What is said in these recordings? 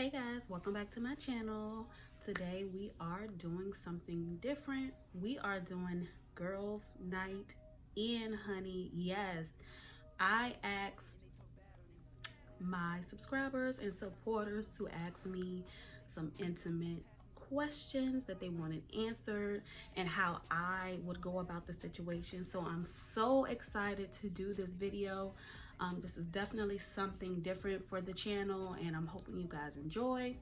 Hey guys, welcome back to my channel. Today we are doing something different. We are doing girls night in, honey. Yes, I asked my subscribers and supporters to ask me some intimate questions that they wanted answered and how I would go about the situation. So I'm so excited to do this video. This is definitely something different for the channel and I'm hoping you guys enjoy.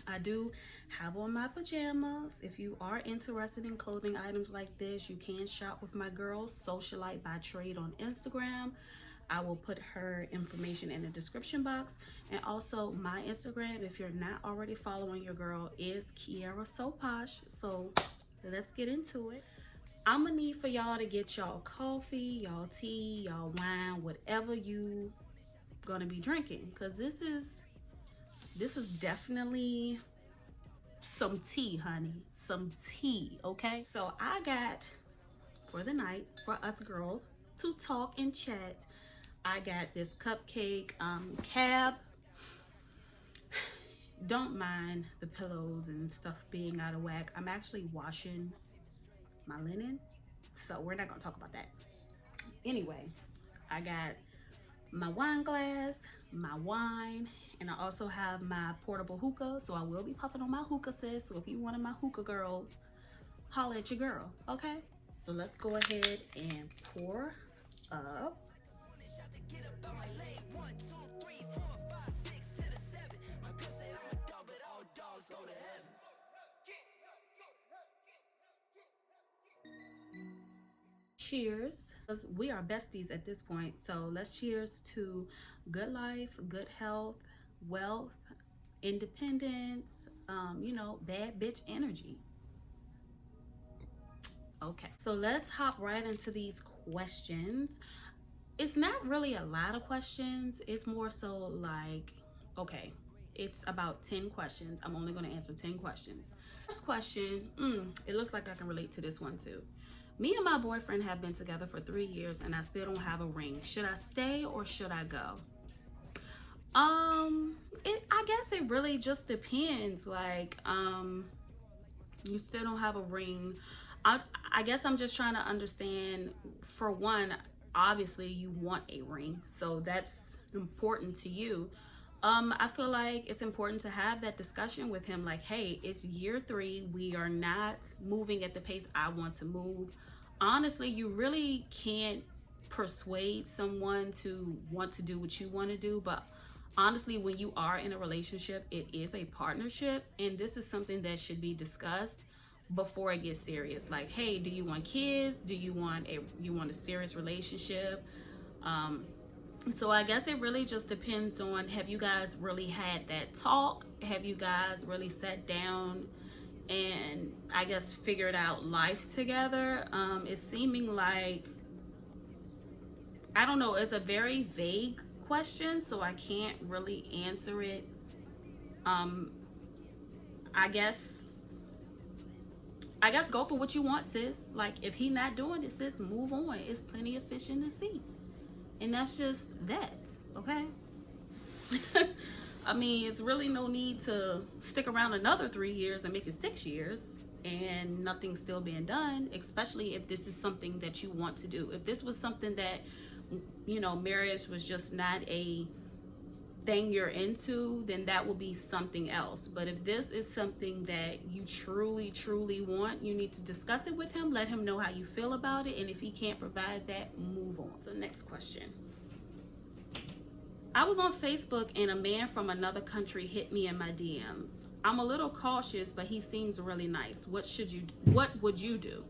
I do have on my pajamas. If you are interested in clothing items like this, you can shop with my girl Socialite by Trade on Instagram. I will put her information in the description box, and also my Instagram, if you're not already following your girl, is Posh. So let's get into it. I'm gonna need for y'all to get y'all coffee, y'all tea, y'all wine, whatever you gonna be drinking, because this is definitely some tea, honey, some tea. Okay, so I got, for the night, for us girls to talk and chat, I got this cupcake cab. Don't mind the pillows and stuff being out of whack. I'm actually washing my linen, so we're not gonna talk about that. Anyway, I got my wine glass, my wine, and I also have my portable hookah, so I will be puffing on my hookah, sis. So if you one of my hookah girls, holla at your girl. Okay, so let's go ahead and pour up. Cheers, because we are besties at this point. So let's cheers to good life, good health, wealth, independence, you know, bad bitch energy. Okay, so let's hop right into these questions. It's not really a lot of questions. It's more so like, okay, it's about 10 questions. I'm only going to answer 10 questions. First question, it looks like I can relate to this one too. Me and my boyfriend have been together for 3 years and I still don't have a ring. Should I stay or should I go? I guess it really just depends. Like, you still don't have a ring. I guess I'm just trying to understand, for one, obviously you want a ring, so that's important to you. I feel like it's important to have that discussion with him, like, hey, it's year 3, we are not moving at the pace I want to move. Honestly, you really can't persuade someone to want to do what you want to do, but honestly, when you are in a relationship, it is a partnership, and this is something that should be discussed before it gets serious. Like, hey, do you want kids? Do you want a serious relationship? So I guess it really just depends on, have you guys really had that talk? Have you guys really sat down and I guess figured out life together? It's seeming like, I don't know, it's a very vague question, so I can't really answer it. I guess go for what you want, sis. Like, if he not doing it, sis, move on. It's plenty of fish in the sea. And that's just that, okay? I mean, it's really no need to stick around another 3 years and make it 6 years and nothing's still being done, especially if this is something that you want to do. If this was something that, you know, marriage was just not a thing you're into, then that will be something else. But if this is something that you truly want, you need to discuss it with him, let him know how you feel about it, and if he can't provide that, move on. So next question. I was on Facebook and a man from another country hit me in my DMs. I'm a little cautious, but he seems really nice. What would you do?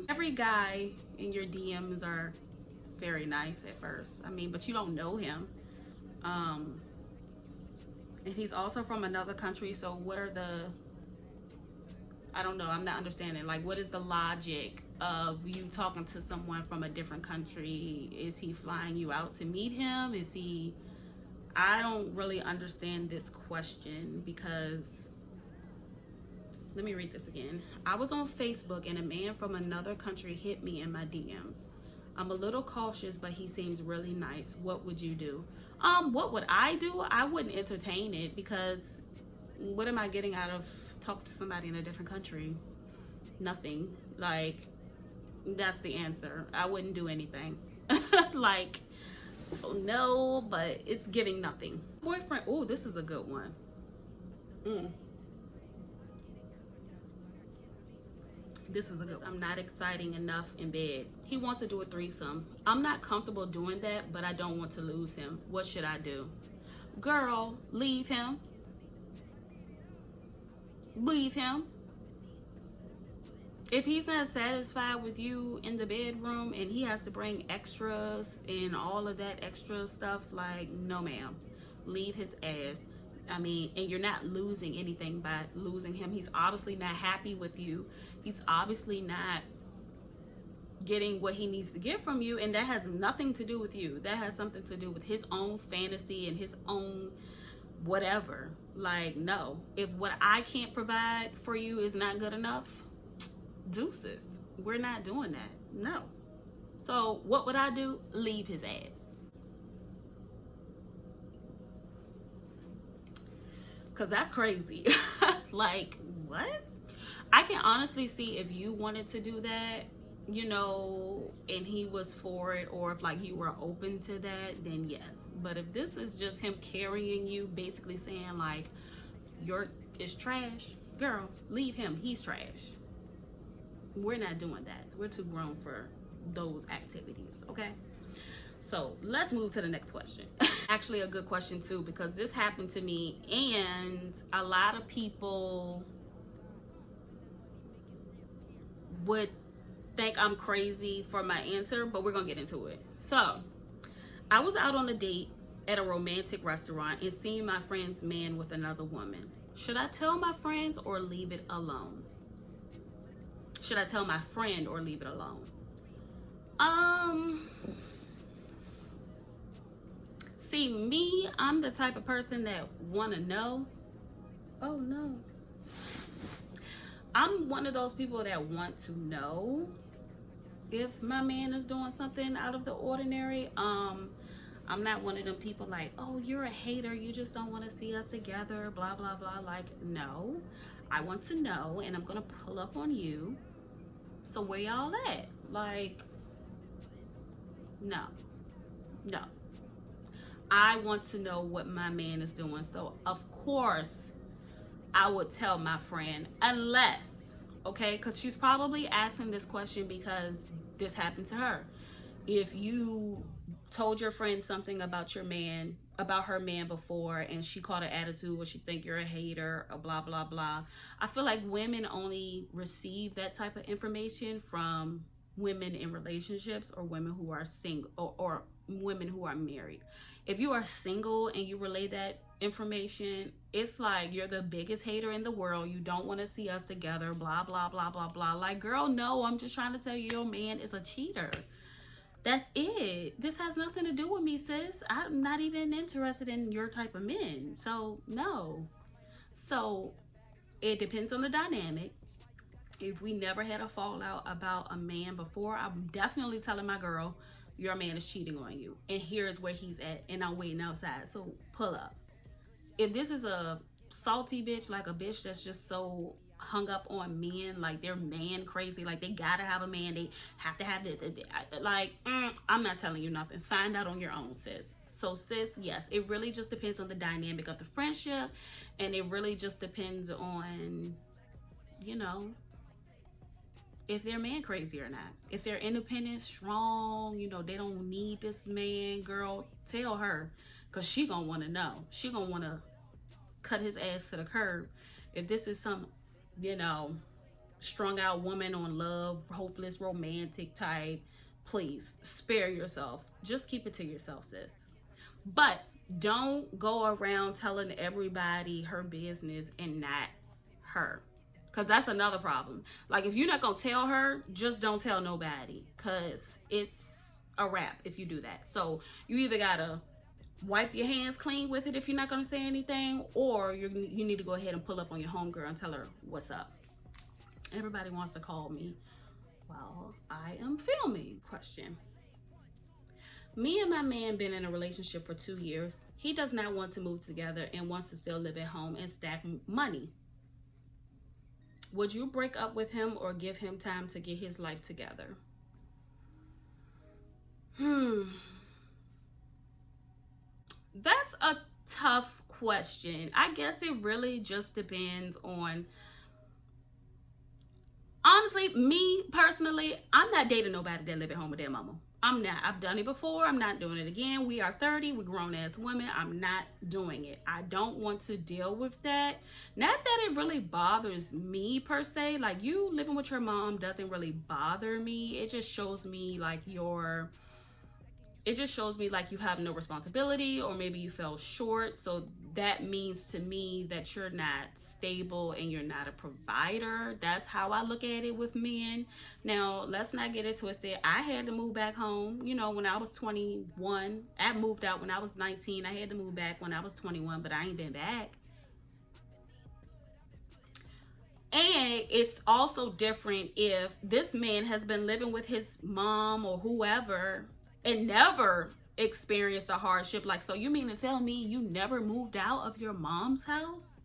Every guy in your DMs are very nice at first. I mean, but you don't know him. And he's also from another country, so what are the, I don't know, I'm not understanding. Like, what is the logic of you talking to someone from a different country? Is he flying you out to meet him? Is he, I don't really understand this question, because, let me read this again. I was on Facebook and a man from another country hit me in my DMs. I'm a little cautious, but he seems really nice. What would you do? What would I do? I wouldn't entertain it, because what am I getting out of talking to somebody in a different country? Nothing. Like, that's the answer. I wouldn't do anything. Like, no, but it's giving nothing. Boyfriend. Oh, this is a good one. This is a good one. I'm not exciting enough in bed. He wants to do a threesome. I'm not comfortable doing that, but I don't want to lose him. What should I do? Girl, leave him. Leave him. If he's not satisfied with you in the bedroom and he has to bring extras and all of that extra stuff, like, no ma'am, leave his ass. I mean, and you're not losing anything by losing him. He's obviously not happy with you. He's obviously not getting what he needs to get from you, and that has nothing to do with you. That has something to do with his own fantasy and his own whatever. Like, no. If what I can't provide for you is not good enough, deuces. We're not doing that. No. So what would I do? Leave his ass. Because that's crazy. Like, what? I can honestly see if you wanted to do that, you know, and he was for it, or if like you were open to that, then yes. But if this is just him carrying you, basically saying like, it's trash, girl, leave him, he's trash. We're not doing that. We're too grown for those activities, okay? So let's move to the next question. Actually a good question too, because this happened to me, and a lot of people would think I'm crazy for my answer, but we're gonna get into it. So I was out on a date at a romantic restaurant and seeing my friend's man with another woman. Should I tell my friends or leave it alone? Should I tell my friend or leave it alone? See, me, I'm the type of person that wanna know. Oh no. I'm one of those people that want to know if my man is doing something out of the ordinary. I'm not one of them people like, oh, you're a hater, you just don't want to see us together, blah blah blah. Like, no, I want to know, and I'm gonna pull up on you. So where y'all at? Like, no. I want to know what my man is doing. So of course I would tell my friend, unless, okay, because she's probably asking this question because this happened to her. If you told your friend something about your man, about her man before, and she caught an attitude, or she think you're a hater, or blah blah blah, I feel like women only receive that type of information from women in relationships, or women who are single, or women who are married. If you are single and you relay that information, it's like you're the biggest hater in the world. You don't want to see us together, blah blah blah blah blah. Like, girl, no, I'm just trying to tell you your man is a cheater. That's it. This has nothing to do with me, sis. I'm not even interested in your type of men. So no. So it depends on the dynamic. If we never had a fallout about a man before, I'm definitely telling my girl, your man is cheating on you, and here's where he's at, and I'm waiting outside, so pull up. If this is a salty bitch, like a bitch that's just so hung up on men, like they're man crazy, like they gotta have a man, they have to have this, like, I'm not telling you nothing. Find out on your own, sis. So sis, yes, it really just depends on the dynamic of the friendship, and it really just depends on, you know, if they're man crazy or not. If they're independent, strong, you know, they don't need this man, girl, tell her, because she gonna want to know. She gonna want to cut his ass to the curb. If this is some, you know, strung out woman on love, hopeless romantic type, please spare yourself. Just keep it to yourself, sis. But don't go around telling everybody her business and not her. Because that's another problem. Like, if you're not going to tell her, just don't tell nobody. Because it's a wrap if you do that. So you either got to wipe your hands clean with it if you're not going to say anything, or you need to go ahead and pull up on your homegirl and tell her what's up. Everybody wants to call me while I am filming. Question. Me and my man been in a relationship for 2 years. He does not want to move together and wants to still live at home and stack money. Would you break up with him or give him time to get his life together? That's a tough question. I guess it really just depends on, honestly, me personally, I'm not dating nobody that live at home with their mama. I'm not. I've done it before. I'm not doing it again. We are 30. We're grown ass women. I'm not doing it. I don't want to deal with that. Not that it really bothers me per se. Like, you living with your mom doesn't really bother me. It just shows me like you have no responsibility, or maybe you fell short. So that means to me that you're not stable and you're not a provider. That's how I look at it with men. Now, let's not get it twisted. I had to move back home, you know, when I was 21. I moved out when I was 19. I had to move back when I was 21, but I ain't been back. And it's also different if this man has been living with his mom or whoever and never experienced a hardship. Like, so you mean to tell me you never moved out of your mom's house?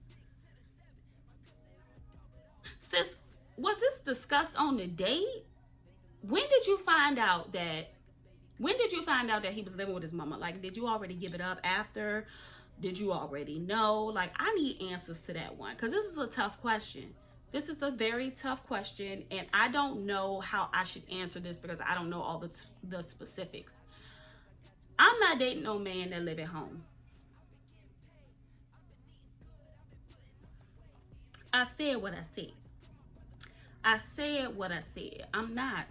Sis, was this discussed on the date? When did you find out that he was living with his mama? Like, did you already give it up after? Did you already know? Like, I need answers to that one, because this is a tough question. This is a very tough question, and I don't know how I should answer this because I don't know all the specifics. I'm not dating no man that live at home. I said what I said. I said what I said. I'm not.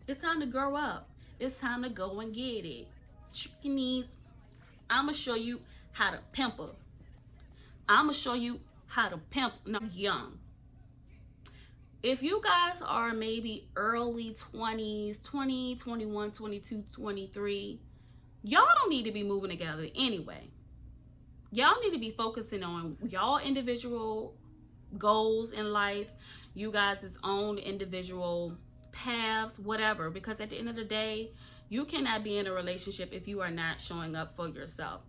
It's time to grow up. It's time to go and get it. Chickies. I'm going to show you how to pimp her. I'm going to show you how to pimp young. If you guys are maybe early 20s, 20, 21, 22, 23, y'all don't need to be moving together anyway. Y'all need to be focusing on y'all individual goals in life, you guys' own individual paths, whatever, because at the end of the day, you cannot be in a relationship if you are not showing up for yourself.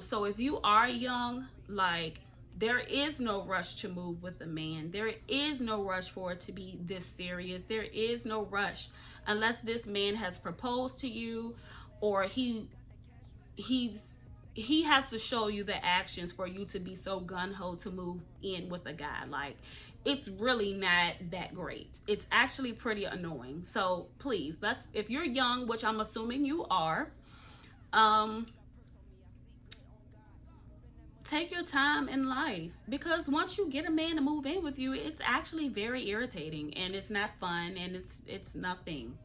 So if you are young, like, there is no rush to move with a man. There is no rush for it to be this serious. There is no rush unless this man has proposed to you, or he has to show you the actions for you to be so gung-ho to move in with a guy. Like, it's really not that great. It's actually pretty annoying. So please, if you're young, which I'm assuming you are, take your time in life, because once you get a man to move in with you, it's actually very irritating, and it's not fun, and it's nothing.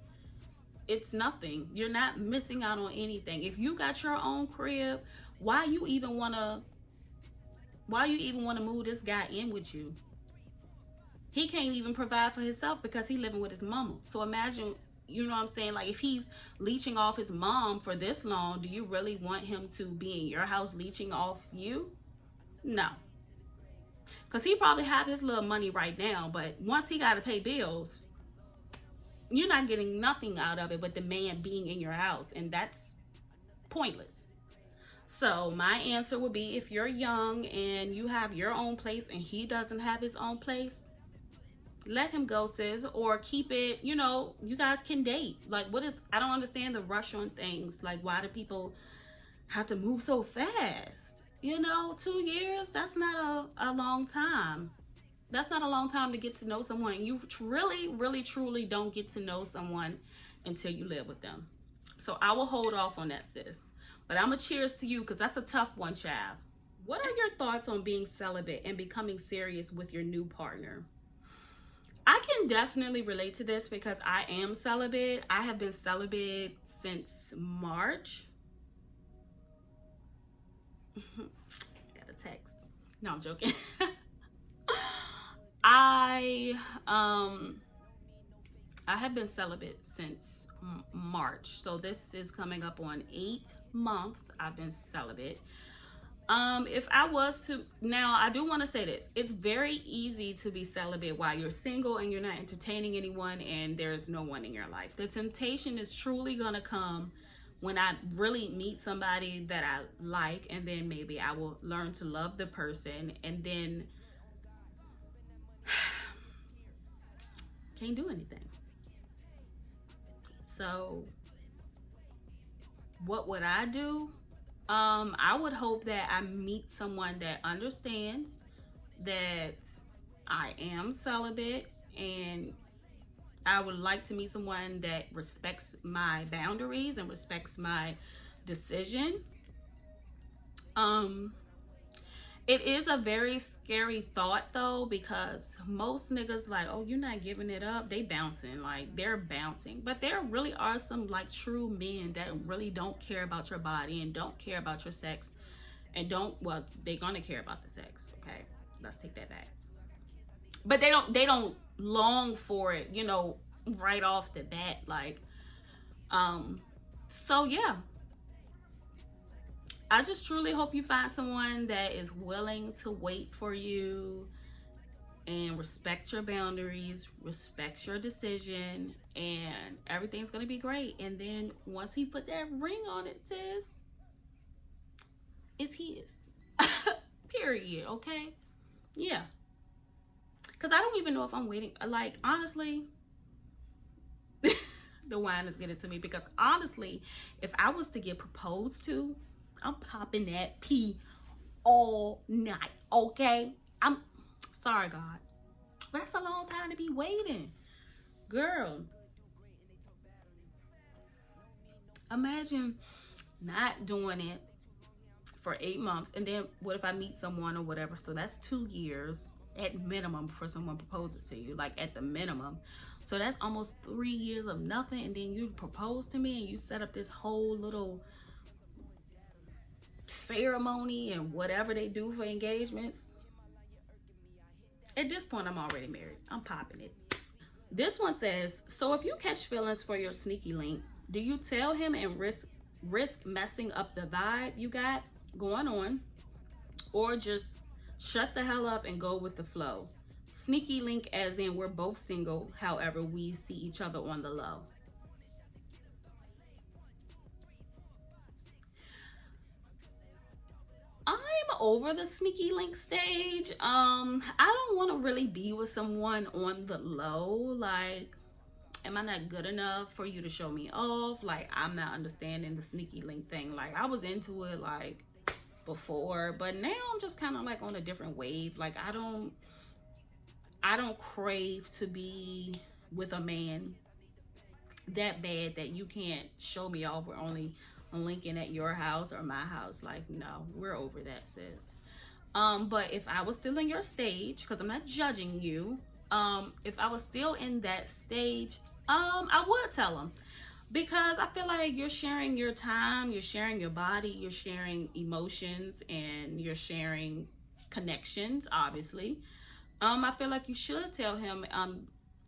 It's nothing. You're not missing out on anything. If you got your own crib, why you even want to move this guy in with you? He can't even provide for himself because he's living with his mama. So imagine, you know what I'm saying? Like, if he's leeching off his mom for this long, do you really want him to be in your house leeching off you? No. Because he probably have his little money right now, but once he got to pay bills, you're not getting nothing out of it but the man being in your house, and that's pointless. So my answer would be, if you're young and you have your own place and he doesn't have his own place, let him go, sis, or keep it, you know, you guys can date. Like, I don't understand the rush on things. Like, why do people have to move so fast? You know, 2 years, that's not a long time. That's not a long time to get to know someone. You really, really, truly don't get to know someone until you live with them. So I will hold off on that, sis. But I'm a cheers to you, because that's a tough one, child. What are your thoughts on being celibate and becoming serious with your new partner? I can definitely relate to this because I am celibate. I have been celibate since March. Got a text. No, I'm joking. I have been celibate since March. So this is coming up on 8 months I've been celibate. If I was to, now I do want to say this, it's very easy to be celibate while you're single and you're not entertaining anyone and there's no one in your life. The temptation is truly gonna come when I really meet somebody that I like, and then maybe I will learn to love the person, and then can't do anything. So what would I do? I would hope that I meet someone that understands that I am celibate, and I would like to meet someone that respects my boundaries and respects my decision. It is a very scary thought though, because most niggas like, oh, you're not giving it up. They bouncing, like they're bouncing. But there really are some like true men that really don't care about your body and don't care about your sex, and well, they're gonna care about the sex. Okay, let's take that back. But they don't long for it, you know, right off the bat. Like, so yeah. I just truly hope you find someone that is willing to wait for you and respect your boundaries, respect your decision, and everything's gonna be great. And then once he put that ring on it, sis, it's his. Period. Okay? Yeah. Because I don't even know if I'm waiting. Like, honestly, the wine is getting to me. Because honestly, if I was to get proposed to, I'm popping that pee all night, okay? I'm sorry, God, but that's a long time to be waiting. Girl, imagine not doing it for 8 months, and then what if I meet someone or whatever? So that's 2 years at minimum before someone proposes to you, like at the minimum. So that's almost 3 years of nothing, and then you propose to me and you set up this whole little ceremony and whatever they do for engagements. At this point, I'm already married. I'm popping it. This one says, so if you catch feelings for your sneaky link, do you tell him and risk messing up the vibe you got going on, or just shut the hell up and go with the flow? Sneaky link as in we're both single, however we see each other on the low. I'm over the sneaky link stage. I don't want to really be with someone on the low. Like, am I not good enough for you to show me off? Like, I'm not understanding the sneaky link thing. Like, I was into it like before, but now I'm just kind of like on a different wave. Like, I don't crave to be with a man that bad that you can't show me off. We're only linking at your house or my house. Like, no, we're over that, sis. But if I was still in your stage, because I'm not judging you, if I was still in that stage, I would tell him, because I feel like you're sharing your time, you're sharing your body, you're sharing emotions, and you're sharing connections, obviously. I feel like you should tell him.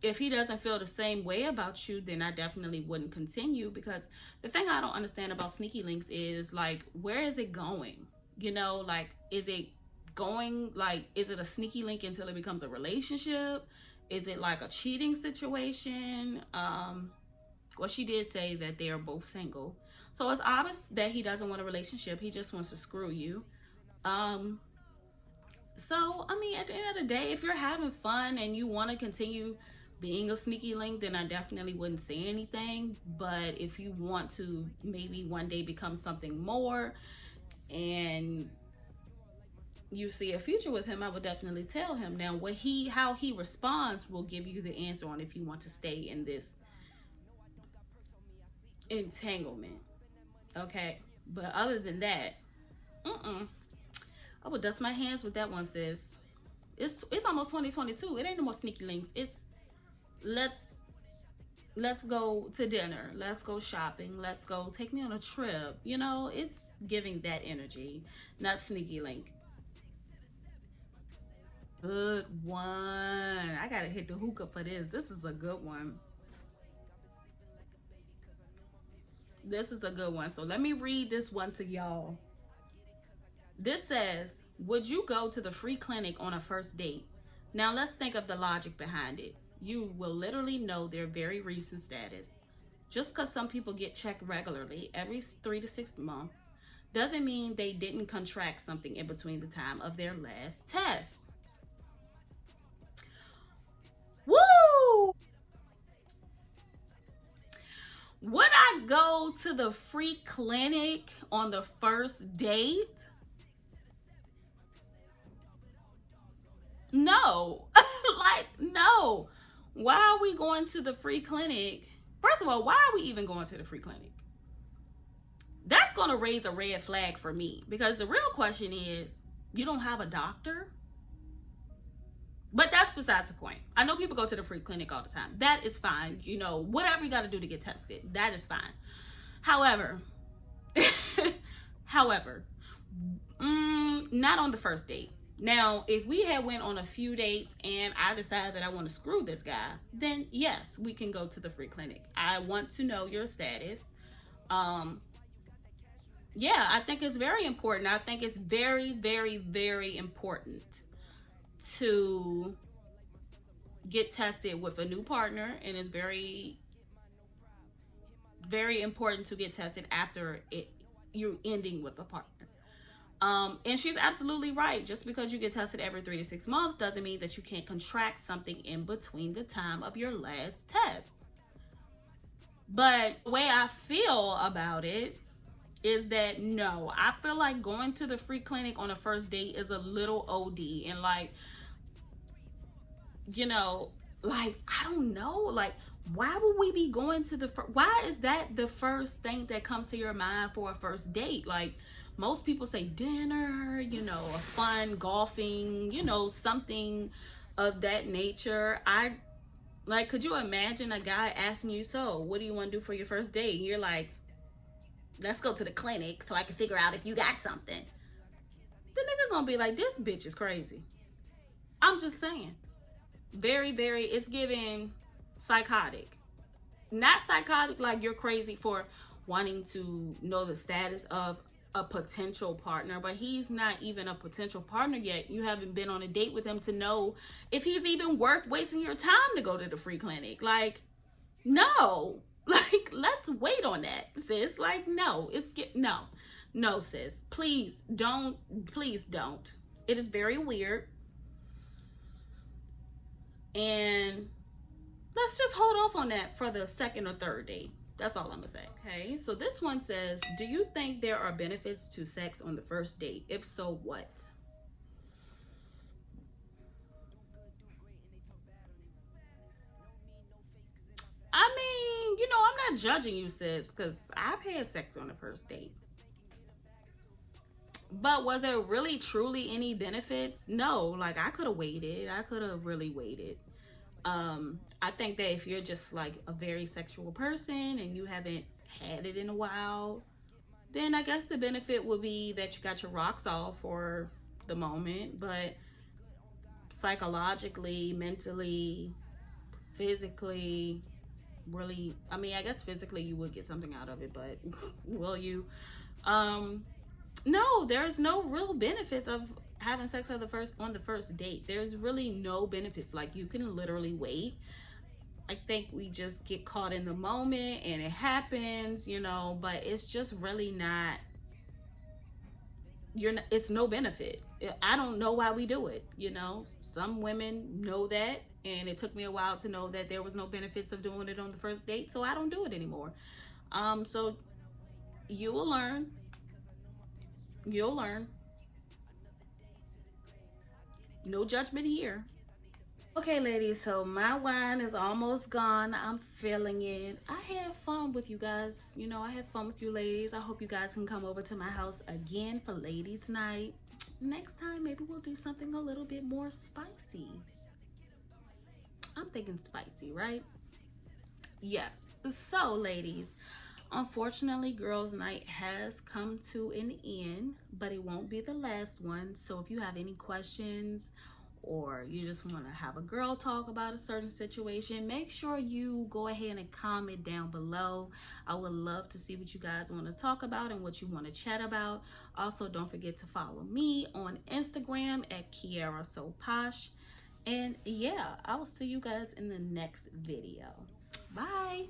If he doesn't feel the same way about you, then I definitely wouldn't continue, because the thing I don't understand about sneaky links is, like, where is it going? You know, like, is it going, like, is it a sneaky link until it becomes a relationship? Is it like a cheating situation? Well, she did say that they are both single. So it's obvious that he doesn't want a relationship. He just wants to screw you. So, I mean, at the end of the day, if you're having fun and you want to continue being a sneaky link, then I definitely wouldn't say anything. But if you want to maybe one day become something more and you see a future with him, I would definitely tell him. Now, how he responds will give you the answer on if you want to stay in this entanglement. Okay? But other than that, I would dust my hands with that one, sis. It's almost 2022. It ain't no more sneaky links. It's let's go to dinner. Let's go shopping. Let's go take me on a trip. You know, it's giving that energy, not sneaky link. Good one. I gotta hit the hookah for this. This is a good one. This is a good one. So let me read this one to y'all. This says, would you go to the free clinic on a first date? Now let's think of the logic behind it. You will literally know their very recent status. Just because some people get checked regularly every 3 to 6 months doesn't mean they didn't contract something in between the time of their last test. Woo! Would I go to the free clinic on the first date? No. Like, no. Why are we going to the free clinic? First of all, why are we even going to the free clinic? That's going to raise a red flag for me, because the real question is, you don't have a doctor? But that's besides the point. I know people go to the free clinic all the time. That is fine. You know, whatever you got to do to get tested, that is fine. However, not on the first date. Now, if we had went on a few dates and I decided that I want to screw this guy, then yes, we can go to the free clinic. I want to know your status. Yeah, I think it's very important. I think it's very, very, very important to get tested with a new partner, and it's very, very important to get tested after you're ending with a partner. And she's absolutely right. Just because you get tested every 3 to 6 months doesn't mean that you can't contract something in between the time of your last test. But the way I feel about it is that no, I feel like going to the free clinic on a first date is a little OD. And like, you know, like, I don't know, like, why would we be going to why is that the first thing that comes to your mind for a first date? Like, most people say dinner, you know, a fun golfing, you know, something of that nature. Like, could you imagine a guy asking you, so what do you want to do for your first date? And you're like, let's go to the clinic so I can figure out if you got something. The nigga gonna be like, this bitch is crazy. I'm just saying. Very, very, it's giving psychotic. Not psychotic like you're crazy for wanting to know the status of a potential partner, but he's not even a potential partner yet. You haven't been on a date with him to know if he's even worth wasting your time to go to the free clinic. Like, no. Like, let's wait on that, sis. Like, no. No, sis. Please don't. It is very weird. And let's just hold off on that for the second or third date. That's all I'm gonna say. Okay, so this one says, do you think there are benefits to sex on the first date? If so, what? I mean, you know, I'm not judging you, sis, because I've had sex on the first date. But was there really truly any benefits? No. Like, I could have waited. I could have really waited. I think that if you're just like a very sexual person and you haven't had it in a while, then I guess the benefit would be that you got your rocks off for the moment. But psychologically, mentally, physically, really, I mean, I guess physically you would get something out of it, but will you? No, there's no real benefits of having sex on the first date. There's really no benefits. Like, you can literally wait. I think we just get caught in the moment and it happens, you know, but it's just really not, it's no benefit. I don't know why we do it, you know. Some women know that, and it took me a while to know that there was no benefits of doing it on the first date, so I don't do it anymore. So you will learn. You'll learn. No judgment here. Okay, ladies, so my wine is almost gone. I'm feeling it. I had fun with you guys. You know, I had fun with you ladies. I hope you guys can come over to my house again for ladies' night. Next time, maybe we'll do something a little bit more spicy. I'm thinking spicy, right? Yes. So, ladies, unfortunately, girls' night has come to an end, but it won't be the last one. So if you have any questions or you just want to have a girl talk about a certain situation, make sure you go ahead and comment down below. I would love to see what you guys want to talk about and what you want to chat about. Also, don't forget to follow me on Instagram at Posh. And yeah, I will see you guys in the next video. Bye.